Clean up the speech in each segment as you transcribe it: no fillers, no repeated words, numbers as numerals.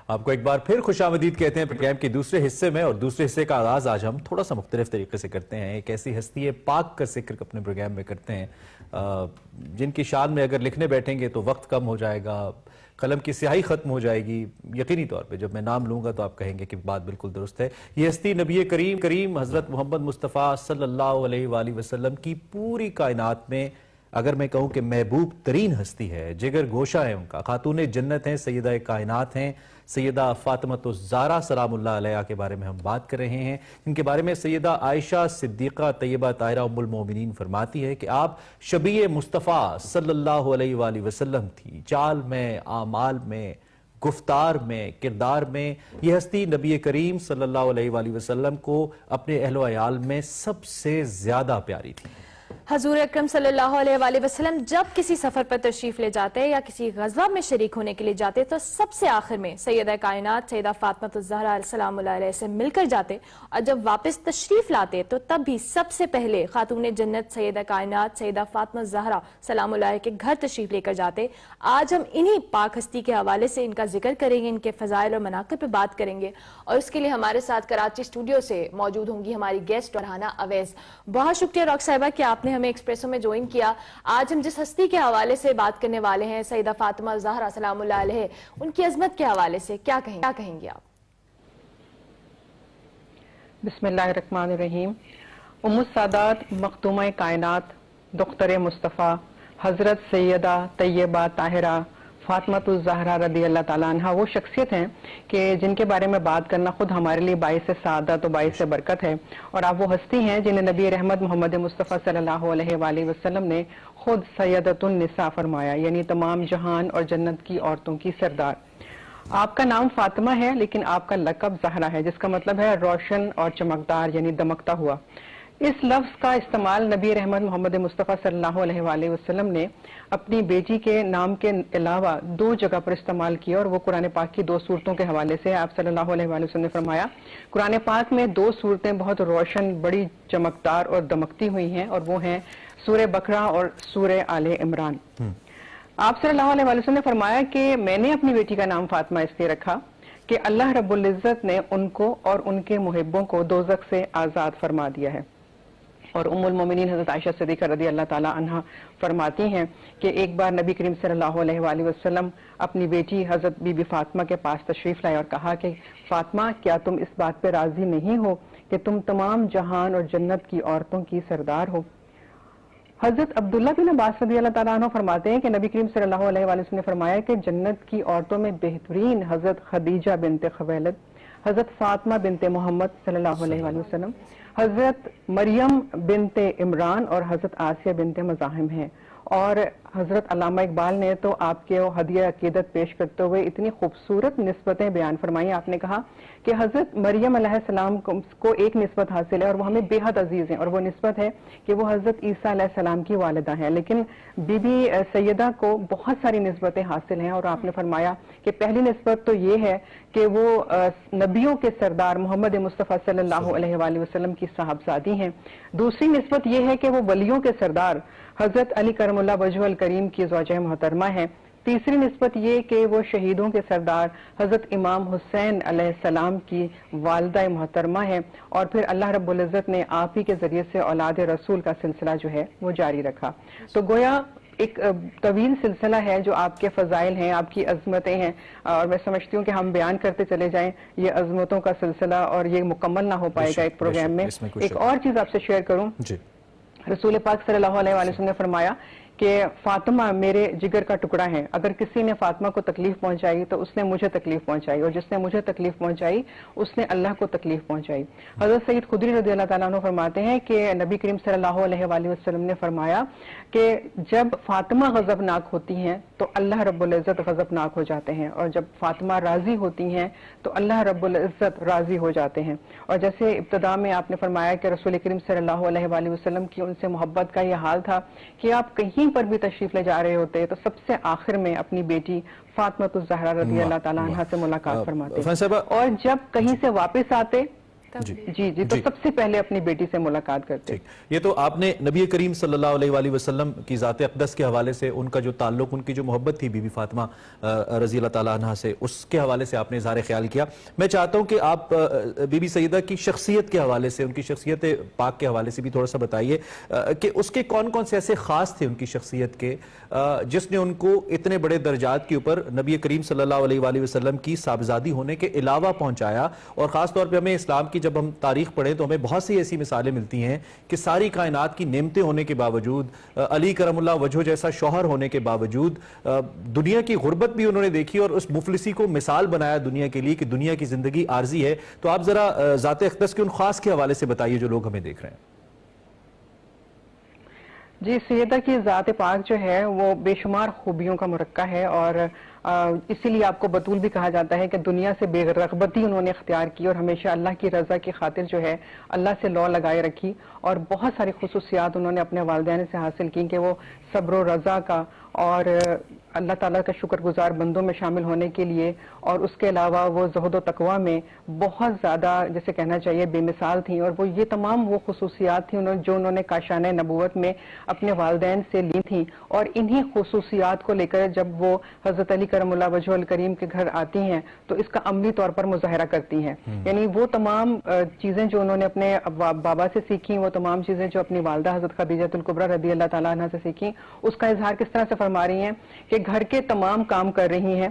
آپ کو ایک بار پھر خوش آمدید کہتے ہیں پروگرام کے دوسرے حصے میں، اور دوسرے حصے کا آغاز آج ہم تھوڑا سا مختلف طریقے سے کرتے ہیں۔ ایک ایسی ہستی پاک کا ذکر اپنے پروگرام میں کرتے ہیں جن کی شان میں اگر لکھنے بیٹھیں گے تو وقت کم ہو جائے گا، قلم کی سیاہی ختم ہو جائے گی۔ یقینی طور پہ جب میں نام لوں گا تو آپ کہیں گے کہ بات بالکل درست ہے۔ یہ ہستی نبی کریم حضرت محمد مصطفیٰ صلی اللہ علیہ وآلہ وسلم کی پوری کائنات میں اگر میں کہوں کہ محبوب ترین ہستی ہے، جگر گوشہ ہے ان کا، خاتون جنت ہیں، سیدہ کائنات ہیں، سیدہ فاطمہ الزہرا سلام اللہ علیہا کے بارے میں ہم بات کر رہے ہیں، جن کے بارے میں سیدہ عائشہ صدیقہ طیبہ طاہرہ ام المومنین فرماتی ہے کہ آپ شبیہ مصطفیٰ صلی اللہ علیہ وآلہ وسلم تھی، چال میں، اعمال میں، گفتار میں، کردار میں۔ یہ ہستی نبی کریم صلی اللہ علیہ وآلہ وسلم کو اپنے اہل و عیال میں سب سے زیادہ پیاری تھی۔ حضور اکرم صلی اللہ علیہ وآلہ وسلم جب کسی سفر پر تشریف لے جاتے یا کسی غزوہ میں شریک ہونے کے لیے جاتے تو سب سے آخر میں سیدہ کائنات سیدہ فاطمہ الزہرا سلام اللہ علیہ سے مل کر جاتے، اور جب واپس تشریف لاتے تو تب بھی سب سے پہلے خاتون جنت سیدہ کائنات سیدہ فاطمہ الزہرا سلام اللہ علیہ کے گھر تشریف لے کر جاتے۔ آج ہم انہی پاک ہستی کے حوالے سے ان کا ذکر کریں گے، ان کے فضائل اور مناقب پہ بات کریں گے، اور اس کے لیے ہمارے ساتھ کراچی اسٹوڈیو سے موجود ہوں گی ہماری گیسٹ فرحانہ اویس۔ بہت شکریہ راک صاحبہ کہ آپ نے ہمیں ایکسپریسو میں جوائن کیا۔ آج ہم جس ہستی کے حوالے سے بات کرنے والے ہیں سیدہ فاطمہ الزہرا سلام اللہ علیہ، ان کی عظمت کے حوالے سے کیا کہیں گے آپ؟ بسم اللہ الرحمن الرحیم۔ ام السادات مختومہ کائنات دختر مصطفیٰ حضرت سیدہ طیبہ طاہرہ فاطمہ الزہرا رضی اللہ تعالیٰ عنہ وہ شخصیت ہیں کہ جن کے بارے میں بات کرنا خود ہمارے لیے باعث سعادت و باعث برکت ہے، اور آپ وہ ہستی ہیں جنہیں نبی رحمت محمد مصطفیٰ صلی اللہ علیہ وآلہ وسلم نے خود سیدۃ النساء فرمایا، یعنی تمام جہان اور جنت کی عورتوں کی سردار۔ آپ کا نام فاطمہ ہے لیکن آپ کا لقب زہرا ہے، جس کا مطلب ہے روشن اور چمکدار، یعنی دمکتا ہوا۔ اس لفظ کا استعمال نبی رحمت محمد مصطفیٰ صلی اللہ علیہ وآلہ وسلم نے اپنی بیٹی کے نام کے علاوہ 2 جگہ پر استعمال کیا، اور وہ قرآن پاک کی 2 صورتوں کے حوالے سے آپ صلی اللہ علیہ وآلہ وسلم نے فرمایا قرآن پاک میں 2 صورتیں بہت روشن، بڑی چمکدار اور دمکتی ہوئی ہیں، اور وہ ہیں سورہ بقرہ اور سورہ آل عمران۔ آپ صلی اللہ علیہ وآلہ وسلم نے فرمایا کہ میں نے اپنی بیٹی کا نام فاطمہ اس لیے رکھا کہ اللہ رب العزت نے ان کو اور ان کے محبوں کو دوزخ سے آزاد فرما دیا ہے۔ اور ام المومنین حضرت عائشہ صدیقہ رضی اللہ تعالیٰ عنہ فرماتی ہیں کہ ایک بار نبی کریم صلی اللہ علیہ وآلہ وسلم اپنی بیٹی حضرت بی بی فاطمہ کے پاس تشریف لائے اور کہا کہ فاطمہ کیا تم اس بات پہ راضی نہیں ہو کہ تم تمام جہان اور جنت کی عورتوں کی سردار ہو؟ حضرت عبداللہ بن عباس رضی اللہ تعالیٰ عنہ فرماتے ہیں کہ نبی کریم صلی اللہ علیہ وآلہ وسلم نے فرمایا کہ جنت کی عورتوں میں بہترین حضرت خدیجہ بنت خویلد، حضرت فاطمہ بنت محمد صلی اللہ علیہ وآلہ وسلم، حضرت مریم بنت عمران اور حضرت آسیہ بنت مزاحم ہیں۔ اور حضرت علامہ اقبال نے تو آپ کے ہدیہ عقیدت پیش کرتے ہوئے اتنی خوبصورت نسبتیں بیان فرمائی۔ آپ نے کہا کہ حضرت مریم علیہ السلام کو ایک نسبت حاصل ہے اور وہ ہمیں بے حد عزیز ہیں، اور وہ نسبت ہے کہ وہ حضرت عیسیٰ علیہ السلام کی والدہ ہیں، لیکن بی بی سیدہ کو بہت ساری نسبتیں حاصل ہیں، اور آپ نے فرمایا کہ پہلی نسبت تو یہ ہے کہ وہ نبیوں کے سردار محمد مصطفیٰ صلی اللہ علیہ وآلہ وسلم کی صاحبزادی ہیں۔ دوسری نسبت یہ ہے کہ وہ ولیوں کے سردار حضرت علی کرم اللہ وجہ الکریم کی زوجہ محترمہ ہیں۔ تیسری نسبت یہ کہ وہ شہیدوں کے سردار حضرت امام حسین علیہ السلام کی والدہ محترمہ ہیں، اور پھر اللہ رب العزت نے آپ ہی کے ذریعے سے اولاد رسول کا سلسلہ جو ہے وہ جاری رکھا۔ تو گویا ایک طویل سلسلہ ہے جو آپ کے فضائل ہیں، آپ کی عظمتیں ہیں، اور میں سمجھتی ہوں کہ ہم بیان کرتے چلے جائیں یہ عظمتوں کا سلسلہ اور یہ مکمل نہ ہو پائے گا ایک پروگرام میں۔ ایک اور چیز آپ سے شیئر کروں، رسول پاک صلی اللہ علیہ وآلہ وسلم نے فرمایا کہ فاطمہ میرے جگر کا ٹکڑا ہے، اگر کسی نے فاطمہ کو تکلیف پہنچائی تو اس نے مجھے تکلیف پہنچائی، اور جس نے مجھے تکلیف پہنچائی اس نے اللہ کو تکلیف پہنچائی۔ حضرت سید خدری رضی اللہ تعالیٰ عنہ فرماتے ہیں کہ نبی کریم صلی اللہ علیہ وآلہ وسلم نے فرمایا کہ جب فاطمہ غضبناک ہوتی ہیں تو اللہ رب العزت غضبناک ہو جاتے ہیں، اور جب فاطمہ راضی ہوتی ہیں تو اللہ رب العزت راضی ہو جاتے ہیں۔ اور جیسے ابتدا میں آپ نے فرمایا کہ رسول کریم صلی اللہ علیہ وآلہ وسلم کی ان سے محبت کا یہ حال تھا کہ آپ کہیں پر بھی تشریف لے جا رہے ہوتے تو سب سے آخر میں اپنی بیٹی فاطمہ الزہرا رضی اللہ تعالیٰ عنہ سے ملاقات فرماتے، اور جب کہیں سے واپس آتے جی جی تو سب سے پہلے اپنی بیٹی سے ملاقات کرتے. ٹھیک, یہ تو آپ نے نبی کریم صلی اللہ علیہ وآلہ وسلم کی ذات اقدس کے حوالے سے ان کا جو تعلق, ان کی جو محبت تھی بی بی فاطمہ رضی اللہ تعالیٰ عنہ سے, اس کے حوالے سے آپ نے اظہار خیال کیا. میں چاہتا ہوں کہ آپ بی بی سیدہ کی شخصیت کے حوالے سے, ان کی شخصیت پاک کے حوالے سے بھی تھوڑا سا بتائیے کہ اس کے کون کون سے ایسے خاص تھے ان کی شخصیت کے جس نے ان کو اتنے بڑے درجات کے اوپر نبی کریم صلی اللہ علیہ وآلہ وسلم کی صاحبزادی ہونے کے علاوہ پہنچایا. اور خاص طور پہ ہمیں اسلام کی جب ہم تاریخ پڑھیں تو ہمیں بہت سی ایسی مثالیں ملتی ہیں کہ ساری کائنات کی نعمتیں ہونے کے باوجود, علی کرم اللہ وجہہ جیسا شوہر ہونے کے باوجود, دنیا کی غربت بھی انہوں نے دیکھی اور اس مفلسی کو مثال بنایا دنیا کے لیے کہ دنیا کی زندگی عارضی ہے. تو آپ ذرا ذات اقدس کے ان خاص کے حوالے سے بتائیے جو لوگ ہمیں دیکھ رہے ہیں. جی, سیدہ کی ذات پاک جو ہے وہ بے شمار خوبیوں کا مرکہ ہے, اور اسی لیے آپ کو بطول بھی کہا جاتا ہے کہ دنیا سے بے رغبتی انہوں نے اختیار کی اور ہمیشہ اللہ کی رضا کی خاطر جو ہے اللہ سے لو لگائے رکھی. اور بہت ساری خصوصیات انہوں نے اپنے والدین سے حاصل کی کہ وہ صبر و رضا کا اور اللہ تعالیٰ کا شکر گزار بندوں میں شامل ہونے کے لیے, اور اس کے علاوہ وہ زہد و تقوی میں بہت زیادہ جیسے کہنا چاہیے بے مثال تھیں. اور وہ یہ تمام وہ خصوصیات تھیں جو انہوں نے کاشانہ نبوت میں اپنے والدین سے لی تھیں, اور انہی خصوصیات کو لے کر جب وہ حضرت علی کرم اللہ وجہ الکریم کے گھر آتی ہیں تو اس کا عملی طور پر مظاہرہ کرتی ہیں. یعنی وہ تمام چیزیں جو انہوں نے اپنے بابا سے سیکھی, وہ تمام چیزیں جو اپنی والدہ حضرت خدیجہ الکبریٰ رضی اللہ تعالیٰ عنہ سے سیکھی, اس کا اظہار کس طرح سے فرما رہی ہیں کہ گھر کے تمام کام کر رہی ہیں,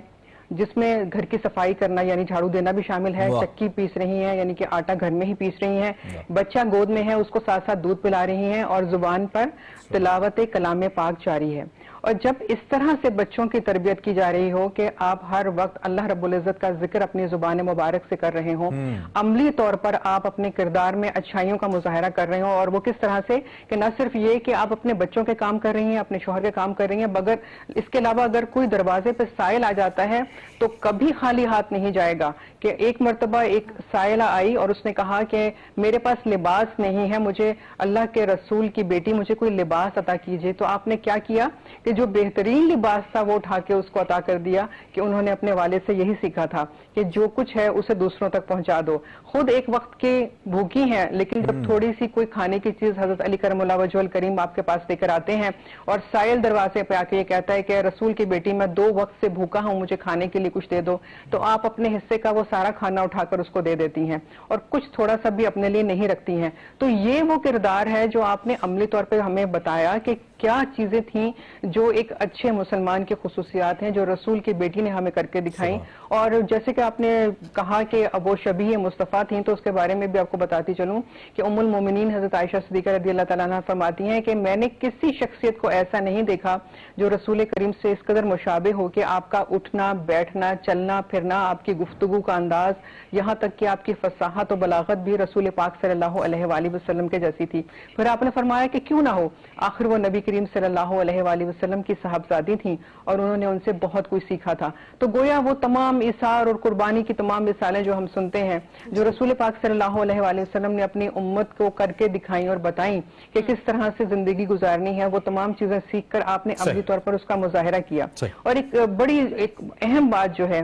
جس میں گھر کی صفائی کرنا یعنی جھاڑو دینا بھی شامل ہے, چکی پیس رہی ہیں یعنی کہ آٹا گھر میں ہی پیس رہی ہیں, بچہ گود میں ہے اس کو ساتھ ساتھ دودھ پلا رہی ہیں, اور زبان پر تلاوت کلام پاک جاری ہے. اور جب اس طرح سے بچوں کی تربیت کی جا رہی ہو کہ آپ ہر وقت اللہ رب العزت کا ذکر اپنی زبان مبارک سے کر رہے ہوں, عملی طور پر آپ اپنے کردار میں اچھائیوں کا مظاہرہ کر رہے ہوں, اور وہ کس طرح سے کہ نہ صرف یہ کہ آپ اپنے بچوں کے کام کر رہی ہیں, اپنے شوہر کے کام کر رہی ہیں, مگر اس کے علاوہ اگر کوئی دروازے پہ سائل آ جاتا ہے تو کبھی خالی ہاتھ نہیں جائے گا. کہ ایک مرتبہ ایک سائلہ آئی اور اس نے کہا کہ میرے پاس لباس نہیں ہے, مجھے اللہ کے رسول کی بیٹی مجھے کوئی لباس عطا کیجئے. تو آپ نے کیا کیا کہ جو بہترین لباس تھا وہ اٹھا کے اس کو عطا کر دیا, کہ انہوں نے اپنے والد سے یہی سیکھا تھا کہ جو کچھ ہے اسے دوسروں تک پہنچا دو. خود ایک وقت کی بھوکی ہیں, لیکن جب تھوڑی سی کوئی کھانے کی چیز حضرت علی کرم اللہ وجہ الکریم آپ کے پاس لے کر آتے ہیں, اور سائل دروازے پہ آ کے یہ کہتا ہے کہ رسول کی بیٹی میں 2 وقت سے بھوکا ہوں, مجھے کھانے کے لیے کچھ دے دو, تو آپ اپنے حصے کا وہ سارا کھانا اٹھا کر اس کو دے دیتی ہیں, اور کچھ تھوڑا سا بھی اپنے لیے نہیں رکھتی ہیں. تو یہ وہ کردار ہے جو آپ نے عملی طور پہ ہمیں بتایا کہ کیا چیزیں تھیں جو ایک اچھے مسلمان کی خصوصیات ہیں جو رسول کی بیٹی نے ہمیں کر کے دکھائیں. اور جیسے کہ آپ نے کہا کہ وہ شبیہ مصطفیٰ تھیں, تو اس کے بارے میں بھی آپ کو بتاتی چلوں کہ ام المومنین حضرت عائشہ صدیقہ رضی اللہ تعالیٰ عنہ فرماتی ہیں کہ میں نے کسی شخصیت کو ایسا نہیں دیکھا جو رسول کریم سے اس قدر مشابہ ہو کہ آپ کا اٹھنا بیٹھنا چلنا پھرنا, آپ کی گفتگو کا انداز, یہاں تک کہ آپ کی فصاحت و بلاغت بھی رسول پاک صلی اللہ علیہ وآلہ وسلم کے جیسی تھی. پھر آپ نے فرمایا کہ کیوں نہ ہو, آخر وہ نبی کریم صلی اللہ علیہ وآلہ وسلم کی صاحبزادی تھیں اور انہوں نے ان سے بہت کچھ سیکھا تھا. تو گویا وہ تمام ایثار اور قربانی کی تمام مثالیں جو ہم سنتے ہیں جو رسول پاک صلی اللہ علیہ وآلہ وسلم نے اپنی امت کو کر کے دکھائیں اور بتائیں کہ کس طرح سے زندگی گزارنی ہے, وہ تمام چیزیں سیکھ کر آپ نے عملی طور پر اس کا مظاہرہ کیا. اور ایک بڑی ایک اہم بات جو ہے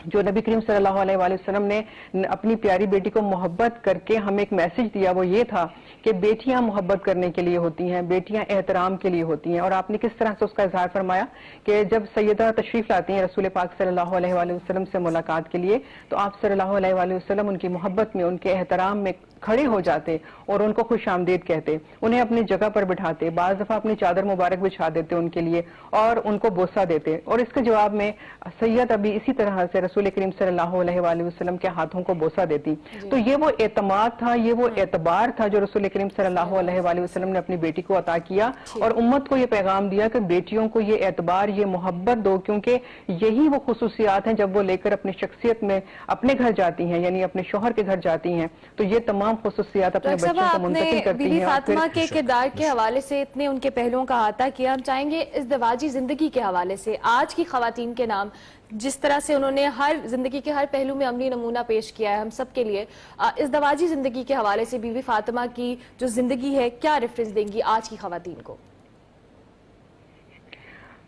جو نبی کریم صلی اللہ علیہ وآلہ وسلم نے اپنی پیاری بیٹی کو محبت کر کے ہمیں ایک میسج دیا, وہ یہ تھا کہ بیٹیاں محبت کرنے کے لیے ہوتی ہیں, بیٹیاں احترام کے لیے ہوتی ہیں. اور آپ نے کس طرح سے اس کا اظہار فرمایا کہ جب سیدہ تشریف لاتی ہیں رسول پاک صلی اللہ علیہ وآلہ وسلم سے ملاقات کے لیے, تو آپ صلی اللہ علیہ وآلہ وسلم ان کی محبت میں, ان کے احترام میں کھڑے ہو جاتے اور ان کو خوش آمدید کہتے, انہیں اپنی جگہ پر بٹھاتے, بعض دفعہ اپنی چادر مبارک بچھا دیتے ان کے لیے اور ان کو بوسہ دیتے. اور اس کے جواب میں سید ابھی اسی طرح سے رسول کریم صلی اللہ علیہ وآلہ وسلم کے ہاتھوں کو بوسہ دیتی. تو یہ وہ اعتماد تھا, یہ وہ اعتبار تھا جو رسول کریم صلی اللہ علیہ وآلہ وسلم نے اپنی بیٹی کو عطا کیا, اور امت کو یہ پیغام دیا کہ بیٹیوں کو یہ اعتبار, یہ محبت دو, کیونکہ یہی وہ خصوصیات ہیں جب وہ لے کر اپنی شخصیت میں اپنے گھر جاتی ہیں, یعنی اپنے شوہر کے گھر جاتی ہیں, تو یہ تمام خصوصیات اپنے بچوں کو منتقل کرتی ہیں. بی بی فاطمہ کے کردار کے حوالے سے اتنے ان کے پہلوؤں کا احاطہ کیا, ہم چاہیں گے ازدواجی زندگی کے حوالے سے آج کی خواتین کے نام جس طرح سے انہوں نے ہر زندگی کے ہر پہلو میں عملی نمونہ پیش کیا ہے ہم سب کے لیے, ازدواجی زندگی کے حوالے سے بی بی فاطمہ کی جو زندگی ہے کیا ریفرنس دیں گی آج کی خواتین کو؟